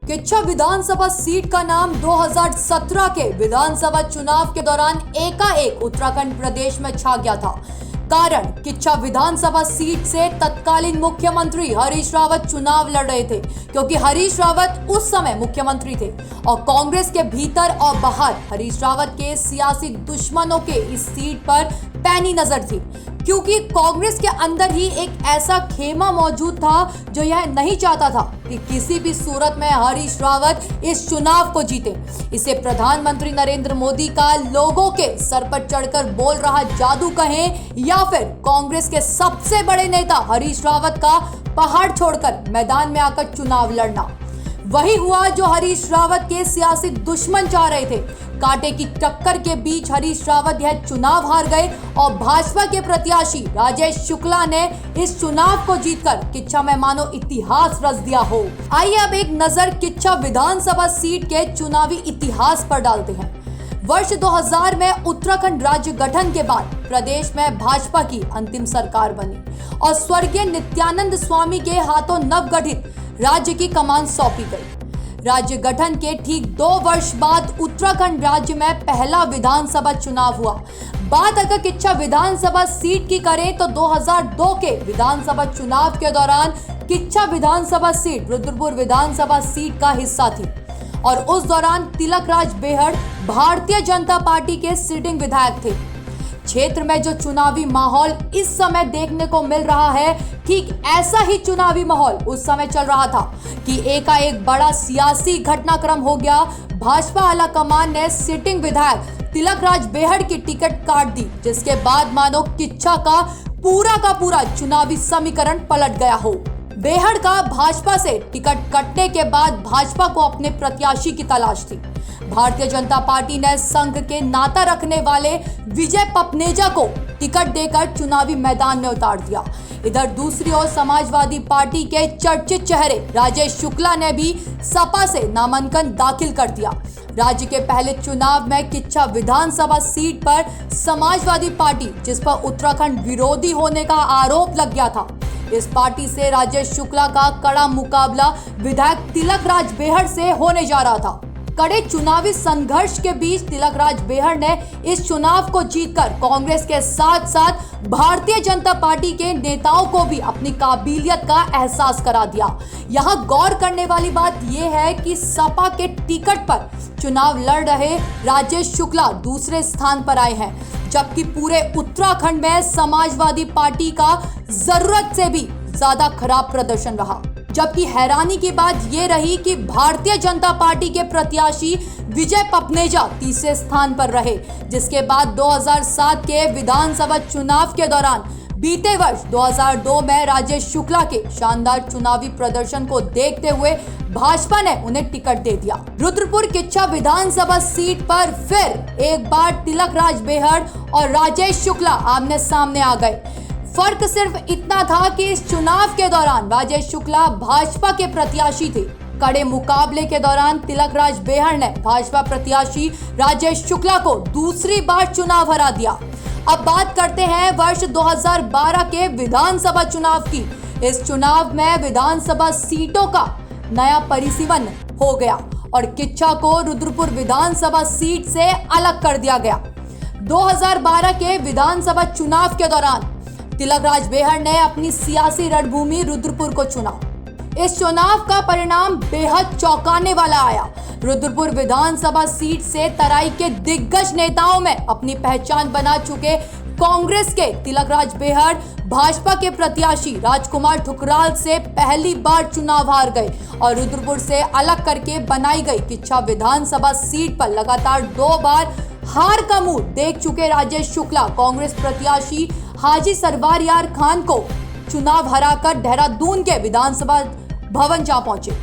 किच्छा विधानसभा seat का नाम 2017 के विधानसभा चुनाव के दौरान एकाएक उत्तराखंड प्रदेश में छा गया था। कारण किच्छा विधानसभा सीट से तत्कालीन मुख्यमंत्री हरीश रावत चुनाव लड़ रहे थे, क्योंकि हरीश रावत उस समय मुख्यमंत्री थे और कांग्रेस के भीतर और बाहर हरीश रावत के सियासी दुश्मनों के इस सीट पर पैनी नजर थी, क्योंकि कांग्रेस के अंदर ही एक ऐसा खेमा मौजूद था जो यह नहीं चाहता था कि किसी भी सूरत में हरीश रावत इस चुनाव को जीते। इसे प्रधानमंत्री नरेंद्र मोदी का लोगों के सर पर चढ़कर बोल रहा जादू कहें या फिर कांग्रेस के सबसे बड़े नेता हरीश रावत का पहाड़ छोड़कर मैदान में आकर चुनाव लड़ना, वही हुआ जो हरीश रावत के सियासी दुश्मन चाह रहे थे। कांटे की टक्कर के बीच हरीश रावत यह चुनाव हार गए और भाजपा के प्रत्याशी राजेश शुक्ला ने इस चुनाव को जीतकर किच्छा में मानो इतिहास रच दिया हो। आइए अब एक नजर किच्छा विधानसभा सीट के चुनावी इतिहास पर डालते हैं। वर्ष 2000 में उत्तराखंड राज्य गठन के बाद प्रदेश में भाजपा की अंतिम सरकार बनी और स्वर्गीय नित्यानंद स्वामी के हाथों नवगठित राज्य की कमान सौंपी गई। राज्य गठन के ठीक 2 वर्ष बाद उत्तराखंड राज्य में पहला विधानसभा चुनाव हुआ। बात अगर किच्छा विधानसभा सीट की करें तो 2002 के विधानसभा चुनाव के दौरान किच्छा विधानसभा सीट रुद्रपुर विधानसभा सीट का हिस्सा थी और उस दौरान तिलकराज बेहड़ भारतीय जनता पार्टी के सिटिंग विधायक थे। क्षेत्र में जो चुनावी माहौल इस समय देखने को मिल रहा है, ठीक ऐसा ही चुनावी माहौल उस समय चल रहा था कि एकाएक बड़ा सियासी घटनाक्रम हो गया। भाजपा आलाकमान ने सिटिंग विधायक तिलकराज बेहड़ की टिकट काट दी, जिसके बाद मानो किच्छा का पूरा चुनावी समीकरण पलट गया हो। बेहड़ का भाजपा से टिकट कटने के बाद भाजपा को अपने प्रत्याशी की तलाश थी। भारतीय जनता पार्टी ने संघ के नाता रखने वाले विजय पपनेजा को टिकट देकर चुनावी मैदान में उतार दिया। इधर दूसरी ओर समाजवादी पार्टी के चर्चित चेहरे राजेश शुक्ला ने भी सपा से नामांकन दाखिल कर दिया। राज्य के पहले चुनाव में किच्छा विधानसभा सीट पर समाजवादी पार्टी, जिस पर उत्तराखंड विरोधी होने का आरोप लग गया था, इस पार्टी से राजेश शुक्ला का कड़ा मुकाबला विधायक तिलकराज बेहड़ से होने जा रहा था। कड़े चुनावी संघर्ष के बीच तिलकराज बेहड़ ने इस चुनाव को जीतकर कांग्रेस के साथ साथ भारतीय जनता पार्टी के नेताओं को भी अपनी काबिलियत का एहसास करा दिया। यहाँ गौर करने वाली बात यह है कि सपा के टिकट पर चुनाव लड़ रहे राजेश शुक्ला दूसरे स्थान पर आए हैं, जबकि पूरे उत्तराखंड में समाजवादी पार्टी का जरूरत से भी ज्यादा खराब प्रदर्शन रहा। जबकि हैरानी की बात यह रही कि भारतीय जनता पार्टी के प्रत्याशी विजय पपनेजा तीसरे स्थान पर रहे, जिसके बाद 2007 के विधानसभा चुनाव के दौरान बीते वर्ष 2002 में राजेश शुक्ला के शानदार चुनावी प्रदर्शन को देखते हुए भाजपा ने उन्हें टिकट दे दिया। रुद्रपुर किच्छा विधानसभा सीट पर फिर एक बार तिलकराज बेहड़ और राजेश शुक्ला आमने सामने आ गए। फर्क सिर्फ इतना था कि इस चुनाव के दौरान राजेश शुक्ला भाजपा के प्रत्याशी थे। कड़े मुकाबले के दौरान तिलकराज बेहड़ ने भाजपा प्रत्याशी राजेश शुक्ला को दूसरी बार चुनाव हरा दिया। अब बात करते हैं वर्ष 2012 के विधानसभा चुनाव की। इस चुनाव में विधानसभा सीटों का नया परिसीमन हो गया और किच्छा को रुद्रपुर विधानसभा सीट से अलग कर दिया गया। 2012 के विधानसभा चुनाव के दौरान तिलकराज बेहड़ ने अपनी सियासी रणभूमि रुद्रपुर को चुना। इस चुनाव का परिणाम बेहद चौंकाने वाला आया। रुद्रपुर विधानसभा सीट से तराई के दिग्गज नेताओं में अपनी पहचान बना चुके कांग्रेस के तिलकराज बेहड़ भाजपा के प्रत्याशी राजकुमार ठुकराल से पहली बार चुनाव हार गए और रुद्रपुर से अलग करके बनाई गई किच्छा विधानसभा सीट पर लगातार 2 बार हार का मुंह देख चुके राजेश शुक्ला कांग्रेस प्रत्याशी हाजी सरवार यार खान को चुनाव हराकर देहरादून के विधानसभा भवन जा पहुंचे।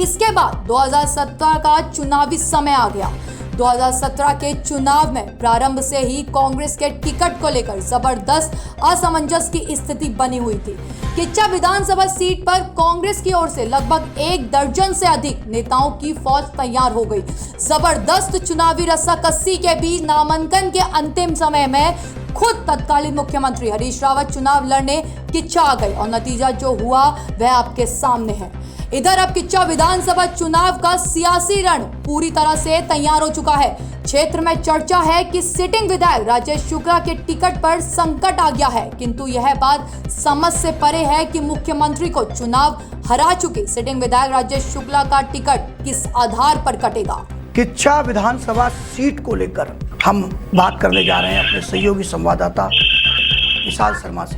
इसके बाद 2017 का चुनावी समय आ गया। 2017 के चुनाव में प्रारंभ से ही कांग्रेस के टिकट को लेकर जबरदस्त असमंजस की स्थिति बनी हुई थी। किच्चा विधानसभा सीट पर कांग्रेस की ओर से लगभग 1 दर्जन से अधिक नेताओं की फौज तैयार हो गई। जबरदस्त चुनावी रस्साकसी के बीच नामांकन के अंतिम समय में खुद तत्कालीन मुख्यमंत्री हरीश रावत चुनाव लड़ने किच्चा आ गए और नतीजा जो हुआ वह आपके सामने है। इधर अब किच्चा विधानसभा चुनाव का सियासी रण पूरी तरह से तैयार हो चुका है। क्षेत्र में चर्चा है कि सिटिंग विधायक राजेश शुक्ला के टिकट पर संकट आ गया है, किंतु यह बात समझ से परे है कि मुख्यमंत्री को चुनाव हरा चुके सिटिंग विधायक राजेश शुक्ला का टिकट किस आधार पर कटेगा। किच्चा विधानसभा सीट को लेकर हम बात करने जा रहे हैं अपने सहयोगी संवाददाता विशाल शर्मा से।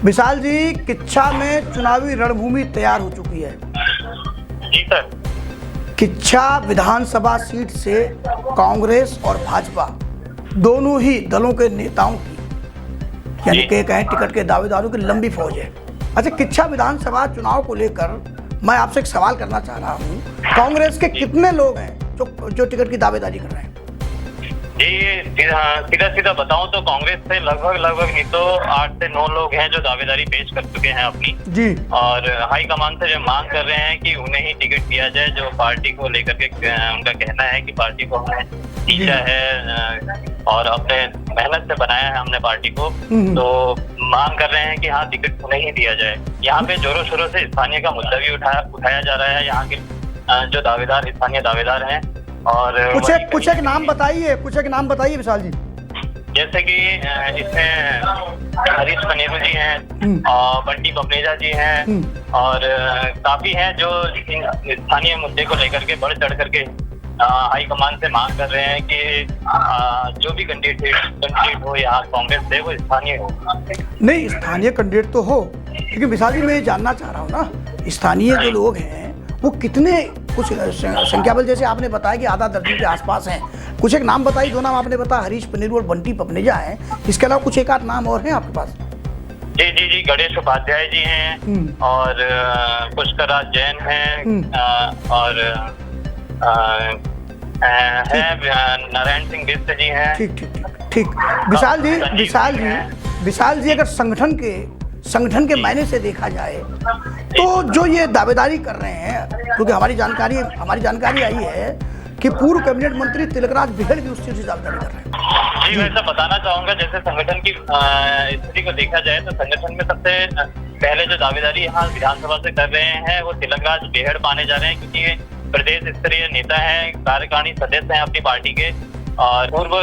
विशाल जी, किच्चा में चुनावी रणभूमि तैयार हो चुकी है। जी सर। किच्चा विधानसभा सीट से कांग्रेस और भाजपा दोनों ही दलों के नेताओं की, यानी कि कहें टिकट के दावेदारों की लंबी फौज है। अच्छा, किच्चा विधानसभा चुनाव को लेकर मैं आपसे एक सवाल करना चाह रहा हूँ। कांग्रेस के कितने लोग हैं जो टिकट की दावेदारी कर रहे हैं? जी सीधा बताऊं तो कांग्रेस से लगभग नहीं तो 8 से 9 लोग हैं जो दावेदारी पेश कर चुके हैं अपनी जी। और हाईकमान से जो मांग कर रहे हैं कि उन्हें ही टिकट दिया जाए, जो पार्टी को लेकर के उनका कहना है कि पार्टी को हमने जीता है और अपने मेहनत से बनाया है हमने पार्टी को, तो मांग कर रहे हैं कि हाँ टिकट उन्हें ही दिया जाए। यहाँ पे जोरों शोरों से स्थानीय का मुद्दा भी उठाया जा रहा है। यहाँ के जो दावेदार स्थानीय दावेदार हैं और कुछ एक नाम बताइए विशाल जी। जैसे कि इसमें हरीश पनेरू जी हैं और बंटी पपनेजा जी हैं और काफी हैं जो स्थानीय मुद्दे को लेकर के बढ़ चढ़ करके हाईकमान से मांग कर रहे हैं कि जो भी कैंडिडेट हो यहाँ कांग्रेस से वो स्थानीय हो। नहीं, स्थानीय कैंडिडेट तो हो, लेकिन विशाल जी मैं ये जानना चाह रहा हूँ ना, स्थानीय जो लोग हैं वो कितने, कुछ संख्या बल जैसे आपने बताया कि आधा दर्जन के आसपास हैं, कुछ एक नाम बताइए। 2 नाम आपने बताया, हरीश पनेरू और बंटी पपनेजा हैं, इसके अलावा कुछ एक आध नाम और हैं आपके पास? जी गणेश उपाध्याय जी हैं और पुष्कर जैन हैं और नारायण सिंह बिष्ट जी हैं। ठीक। विशाल जी अगर संगठन के मायने से देखा जाए तो जो ये दावेदारी कर रहे हैं, क्योंकि हमारी जानकारी आई है कि पूर्व कैबिनेट मंत्री तिलकराज बिहेड़ भी उस चीज से दावेदारी कर रहे हैं। जी, मैं ऐसा बताना चाहूंगा, जैसे संगठन की स्थिति को देखा जाए तो संगठन में सबसे पहले जो दावेदारी यहाँ विधानसभा से कर रहे हैं वो तिलकराज बिहेड़ माने जा रहे हैं, क्योंकि प्रदेश स्तरीय नेता है, कार्यकारिणी सदस्य हैं अपनी पार्टी के और पूर्व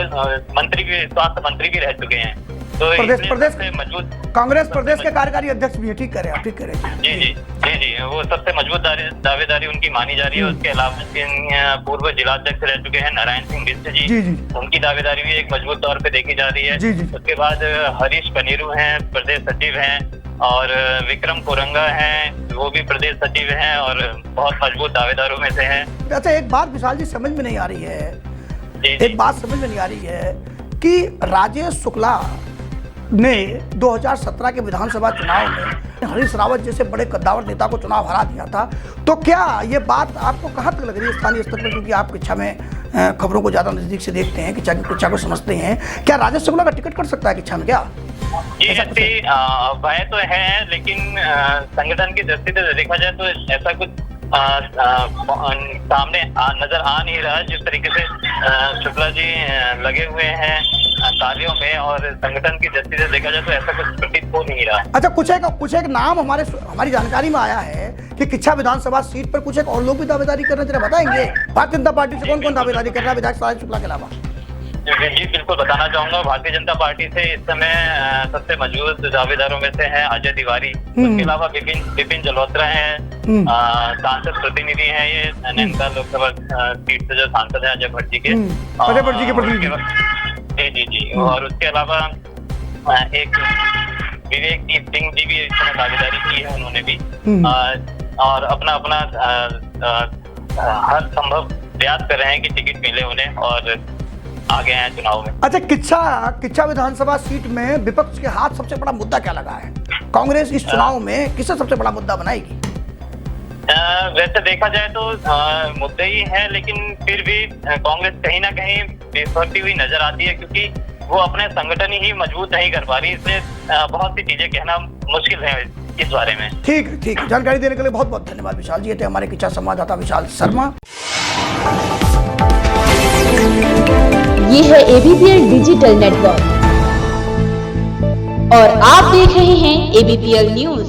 मंत्री भी, स्वास्थ्य मंत्री भी रह चुके हैं। तो प्रदेश मजबूत कांग्रेस प्रदेश के कार्यकारी अध्यक्ष भी है। ठीक करें। जी, वो सबसे मजबूत दावेदारी उनकी मानी जा रही है। उसके अलावा पूर्व जिलाध्यक्ष रह चुके हैं नारायण सिंह बिष्ट जी, उनकी दावेदारी भी एक मजबूत तौर पे देखी जा रही है। उसके बाद हरीश पनेरू हैं, प्रदेश सचिव हैं और विक्रम कोरंगा हैं, वो भी प्रदेश सचिव हैं और बहुत मजबूत दावेदारों में से हैं। अच्छा, एक बात विशाल जी समझ में नहीं आ रही है कि राजेश शुक्ला ने 2017 के विधानसभा चुनाव में हरीश रावत जैसे बड़े कद्दावर नेता को चुनाव हरा दिया था, तो क्या ये बात आपको कहाँ तक लग रही है स्थानीय स्तर पर, क्योंकि आप किच्चा में खबरों को ज्यादा नजदीक से देखते हैं, किच्चा को समझते हैं, क्या राजेश शुक्ला का टिकट कट सकता है किच्चा में? क्या भय तो है, लेकिन संगठन की दृष्टि से देखा जाए तो ऐसा कुछ सामने नजर आ नहीं रहा। जिस तरीके से शुक्ला जी लगे हुए हैं कार्यों में और संगठन की दृष्टि से देखा जाए तो ऐसा कुछ प्रतीत हो नहीं रहा। अच्छा, कुछ एक नाम हमारी जानकारी में आया है कि किच्चा विधानसभा सीट पर कुछ एक और लोग भी दावेदारी कर रहे हैं, जरा बताएंगे भारतीय जनता पार्टी से कौन दावेदारी कर रहा है विधायक राजेश शुक्ला के अलावा? जी बिल्कुल बताना चाहूंगा। भारतीय जनता पार्टी से इस समय सबसे मजबूत दावेदारों में से हैं अजय तिवारी, उसके अलावा विपिन जलोत्रा हैं, सांसद प्रतिनिधि हैं, ये नैनीताल लोकसभा सीट से जो सांसद हैं अजय भट्ट जी के जी। और उसके अलावा एक विवेक सिंह जी भी इसमें दावेदारी की है उन्होंने भी, और अपना हर संभव प्रयास कर रहे हैं कि टिकट मिले उन्हें और आगे हैं चुनाव में। अच्छा, किच्चा विधानसभा सीट में विपक्ष के हाथ सबसे बड़ा मुद्दा क्या लगा है? कांग्रेस इस चुनाव में किसे सबसे बड़ा मुद्दा बनाएगी? वैसे देखा जाए तो मुद्दे ही है, लेकिन फिर भी कांग्रेस कहीं ना कहीं बेफरती हुई नजर आती है, क्योंकि वो अपने संगठन ही मजबूत नहीं कर पा रही, इसलिए बहुत सी चीजें कहना मुश्किल है इस बारे में। ठीक, जानकारी देने के लिए बहुत बहुत धन्यवाद विशाल जी। ये थे हमारे किच्चा संवाददाता विशाल शर्मा। ये है ABPL डिजिटल नेटवर्क और आप देख रहे हैं ABPL न्यूज।